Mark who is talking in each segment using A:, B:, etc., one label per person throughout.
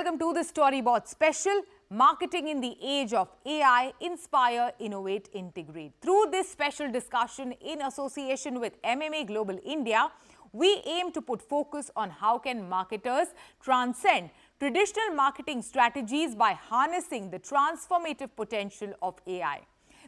A: welcome to the Storyboard special, Marketing in the Age of AI, Inspire, Innovate, Integrate. Through this special discussion in association with MMA Global India, we aim to put focus on how can marketers transcend traditional marketing strategies by harnessing the transformative potential of AI.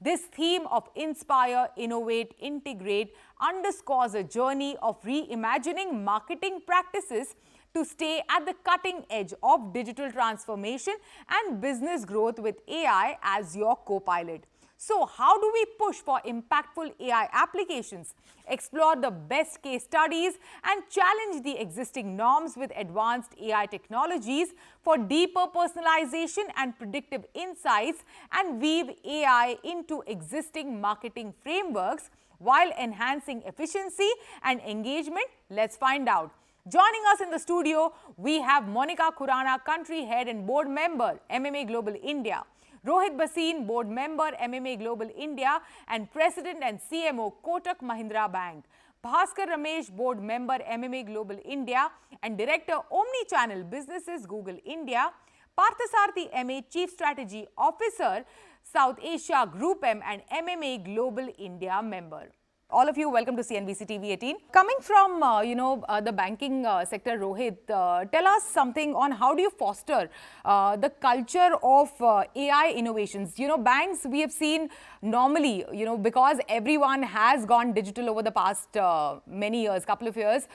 A: This theme of Inspire, Innovate, Integrate underscores a journey of reimagining marketing practices to stay at the cutting edge of digital transformation and business growth with AI as your co-pilot. So, how do we push for impactful AI applications, explore the best case studies, and challenge the existing norms with advanced AI technologies for deeper personalization and predictive insights, and weave AI into existing marketing frameworks while enhancing efficiency and engagement? Let's find out. Joining us in the studio, we have monekakh, Country Head and Board Member, MMA Global India. Rohit, Bhasin, Board Member, MMA Global India and President and CMO, Kotak Mahindra Bank. Bhaskar, Ramesh, Board Member, MMA Global India and Director, Omnichannel Businesses, Google India. Parthasarathy MA, Chief Strategy Officer, South Asia Group M and MMA Global India member. All of you, welcome to CNBC-TV18. Coming from, the banking sector, Rohit, tell us something on how do you foster the culture of AI innovations. Banks, we have seen normally, because everyone has gone digital over the past many years, couple of years,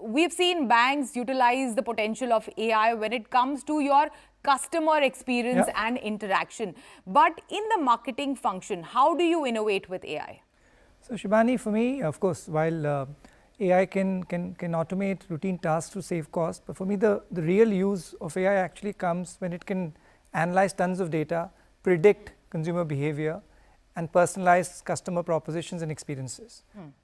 A: we've seen banks utilize the potential of AI when it comes to your customer experience and interaction. But in the marketing function, how do you innovate with AI?
B: So Shibani, for me, of course, while AI can automate routine tasks to save cost, but for me the real use of AI actually comes when it can analyze tons of data, predict consumer behavior, and personalize customer propositions and experiences.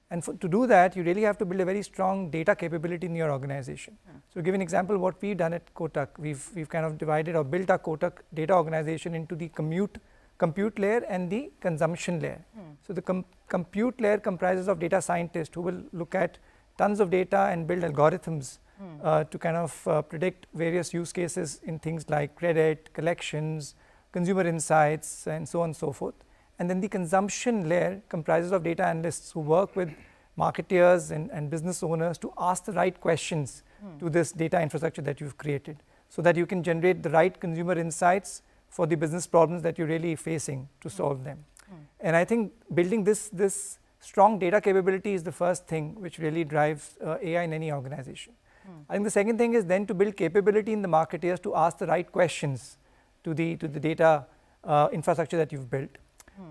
B: And to do that, you really have to build a very strong data capability in your organization. So to give an example, what we've done at Kotak, we've kind of divided or built our Kotak data organization into the compute layer and the consumption layer. So the compute layer comprises of data scientists who will look at tons of data and build algorithms to kind of predict various use cases in things like credit, collections, consumer insights, and so on and so forth. And then the consumption layer comprises of data analysts who work with marketeers and business owners to ask the right questions to this data infrastructure that you've created, so that you can generate the right consumer insights for the business problems that you're really facing to solve them. And I think building this strong data capability is the first thing which really drives AI in any organization. I think the second thing is then to build capability in the marketeers to ask the right questions to the data infrastructure that you've built.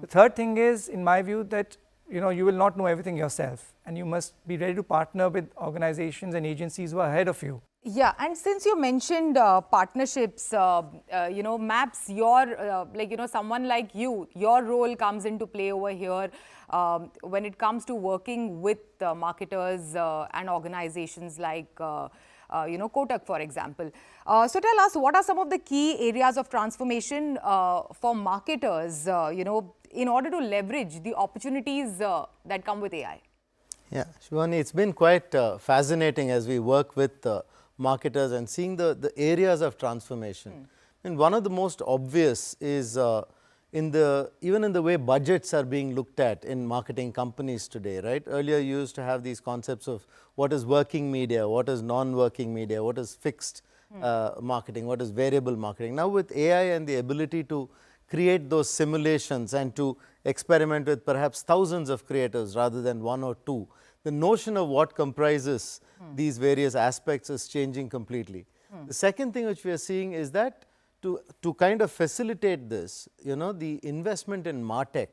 B: The third thing is, in my view, that you will not know everything yourself, and you must be ready to partner with organizations and agencies who are ahead of you.
A: Yeah, and since you mentioned partnerships, Maps, your, someone like you, your role comes into play over here when it comes to working with marketers and organizations like, Kotak, for example. So tell us, what are some of the key areas of transformation for marketers, in order to leverage the opportunities that come with AI?
C: Yeah, Shibani, it's been quite fascinating as we work with marketers and seeing the areas of transformation. And one of the most obvious is even in the way budgets are being looked at in marketing companies today, right? Earlier you used to have these concepts of what is working media, what is non-working media, what is fixed marketing, what is variable marketing. Now with AI and the ability to create those simulations and to experiment with perhaps thousands of creators rather than one or two, the notion of what comprises these various aspects is changing completely. The second thing which we are seeing is that to kind of facilitate this, the investment in martech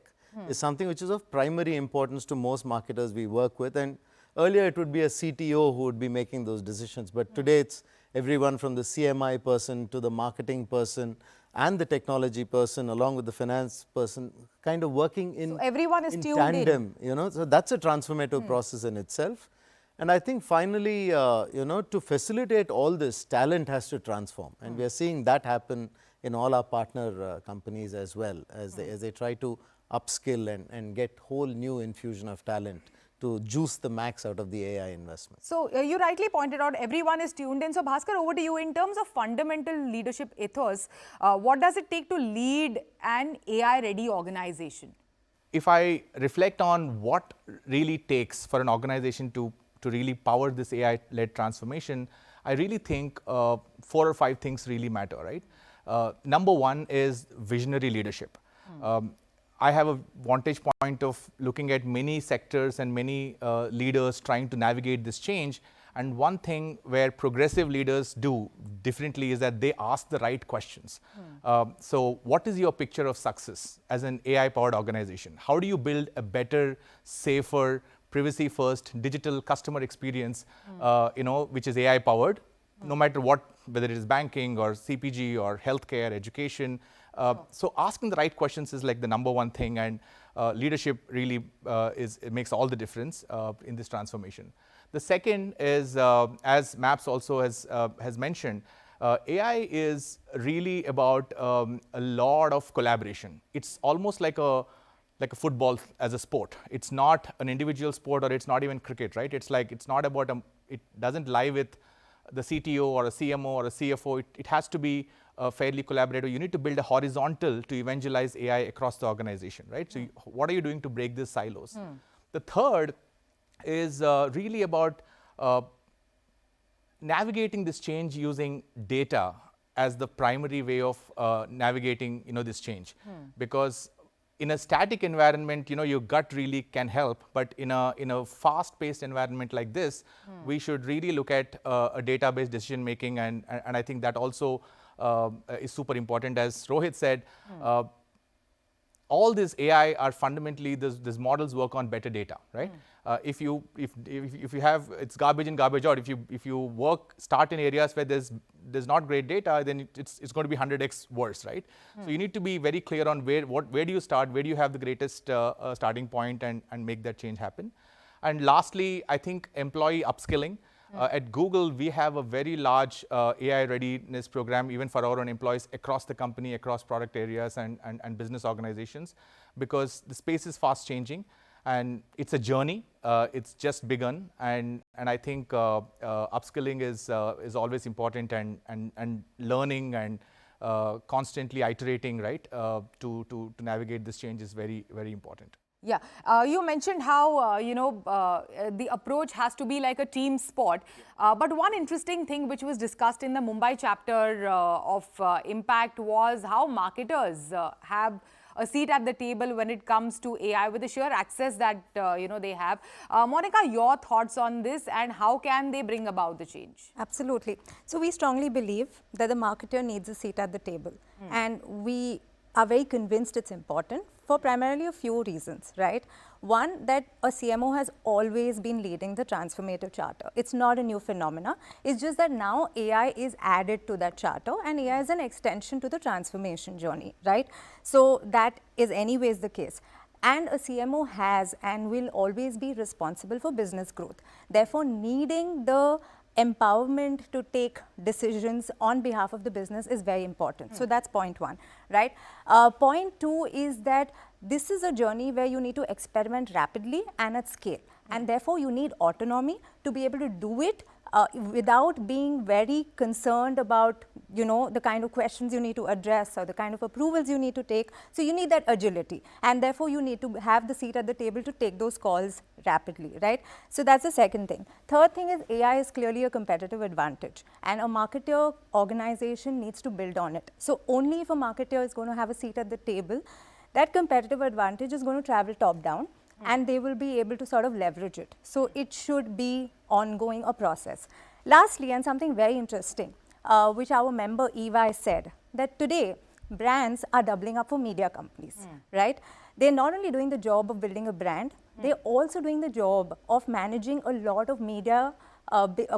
C: is something which is of primary importance to most marketers we work with. And earlier it would be a CTO who would be making those decisions, but today it's everyone from the CMI person to the marketing person and the technology person along with the finance person kind of working in,
A: so everyone is
C: in
A: tuned
C: tandem, so that's a transformative process in itself. And I think finally, to facilitate all this, talent has to transform, and we are seeing that happen in all our partner companies as well, as they try to upskill and get whole new infusion of talent to juice the max out of the AI investment.
A: So, you rightly pointed out everyone is tuned in. So, Bhaskar, over to you. In terms of fundamental leadership ethos, what does it take to lead an AI-ready organization?
D: If I reflect on what really takes for an organization to really power this AI-led transformation, I really think 4 or 5 things really matter, right? Number one is visionary leadership. I have a vantage point of looking at many sectors and many leaders trying to navigate this change. And one thing where progressive leaders do differently is that they ask the right questions. So what is your picture of success as an AI-powered organization? How do you build a better, safer, privacy-first digital customer experience, which is AI-powered, no matter what, whether it is banking or CPG or healthcare, education. So asking the right questions is like the number one thing, and leadership really it makes all the difference in this transformation. The second is, as Maps also has mentioned, AI is really about a lot of collaboration. It's almost like a football as a sport. It's not an individual sport, or it's not even cricket, right? It's like, it's not about, it doesn't lie with the CTO or a CMO or a CFO. It has to be fairly collaborative. You need to build a horizontal to evangelize AI across the organization, right? So what are you doing to break these silos? The third is really about navigating this change using data as the primary way of navigating this change. Because in a static environment, your gut really can help, but in a fast-paced environment like this, we should really look at a data-based decision making, and I think that also is super important. As Rohit said, all this AI are fundamentally, these models work on better data, right? If you have, it's garbage in, garbage out. If you start in areas where there's not great data, then it's going to be 100x worse, right? So you need to be very clear on where do you start, where do you have the greatest starting point, and make that change happen. And lastly, I think employee upskilling. At Google, we have a very large AI readiness program, even for our own employees across the company, across product areas and business organizations, because the space is fast changing and it's a journey. It's just begun, and I think upskilling is always important, and learning and constantly iterating, right, to navigate this change is very, very important.
A: Yeah, you mentioned how, the approach has to be like a team sport. But one interesting thing which was discussed in the Mumbai chapter of Impact was how marketers have a seat at the table when it comes to AI with the sheer access that, they have. Monica, your thoughts on this, and how can they bring about the change?
E: Absolutely. So we strongly believe that the marketer needs a seat at the table. And we are very convinced it's important for primarily a few reasons, right? One, that a CMO has always been leading the transformative charter. It's not a new phenomena. It's just that now AI is added to that charter, and AI is an extension to the transformation journey, right? So that is anyways the case. And a CMO has and will always be responsible for business growth. Therefore, needing the empowerment to take decisions on behalf of the business is very important. So that's point one, right? Point two is that this is a journey where you need to experiment rapidly and at scale. And therefore, you need autonomy to be able to do it without being very concerned about, the kind of questions you need to address or the kind of approvals you need to take. So you need that agility, and therefore you need to have the seat at the table to take those calls rapidly, right? So that's the second thing. Third thing is AI is clearly a competitive advantage, and a marketer organization needs to build on it. So only if a marketer is going to have a seat at the table, that competitive advantage is going to travel top down, and they will be able to sort of leverage it. So it should be ongoing, a process. Lastly, and something very interesting, which our member EY said, that today brands are doubling up for media companies, right? They're not only doing the job of building a brand, they're also doing the job of managing a lot of media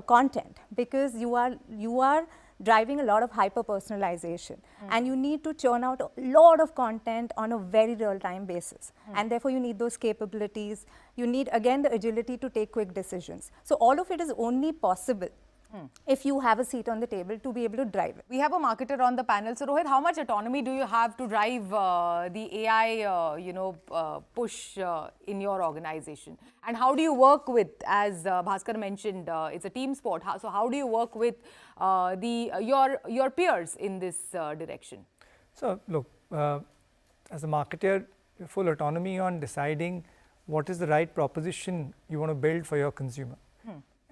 E: content, because you are driving a lot of hyper-personalization, and you need to churn out a lot of content on a very real-time basis, and therefore you need those capabilities. You need, again, the agility to take quick decisions. So all of it is only possible if you have a seat on the table to be able to drive it.
A: We have a marketer on the panel. So, Rohit, how much autonomy do you have to drive the AI, push in your organization? And how do you work with, as Bhaskar mentioned, it's a team sport. So, how do you work with your peers in this direction?
B: So, look, as a marketer, you have full autonomy on deciding what is the right proposition you want to build for your consumer.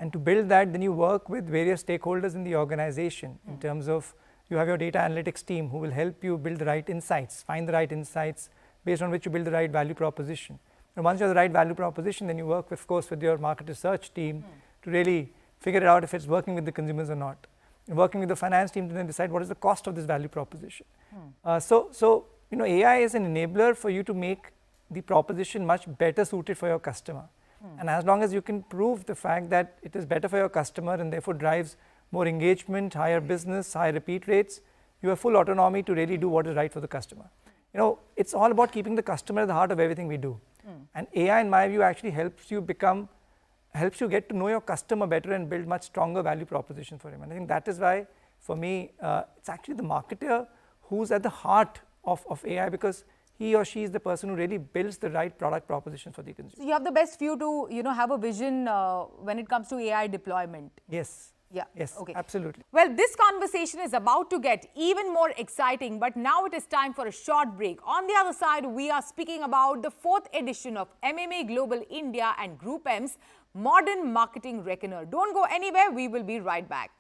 B: And to build that, then you work with various stakeholders in the organization in terms of you have your data analytics team who will help you build the right insights, find the right insights based on which you build the right value proposition. And once you have the right value proposition, then you work, of course, with your market research team to really figure it out if it's working with the consumers or not. And working with the finance team to then decide what is the cost of this value proposition. So AI is an enabler for you to make the proposition much better suited for your customer. And as long as you can prove the fact that it is better for your customer and therefore drives more engagement, higher business, higher repeat rates, you have full autonomy to really do what is right for the customer. It's all about keeping the customer at the heart of everything we do. And AI, in my view, actually helps you get to know your customer better and build much stronger value proposition for him. And I think that is why, for me, it's actually the marketer who's at the heart of AI, because he or she is the person who really builds the right product proposition for the consumer.
A: So, you have the best view to, have a vision when it comes to AI deployment.
B: Yes.
A: Yeah.
B: Yes,
A: okay.
B: Absolutely.
A: Well, this conversation is about to get even more exciting, but now it is time for a short break. On the other side, we are speaking about the 4th edition of MMA Global India and Group M's Modern Marketing Reckoner. Don't go anywhere. We will be right back.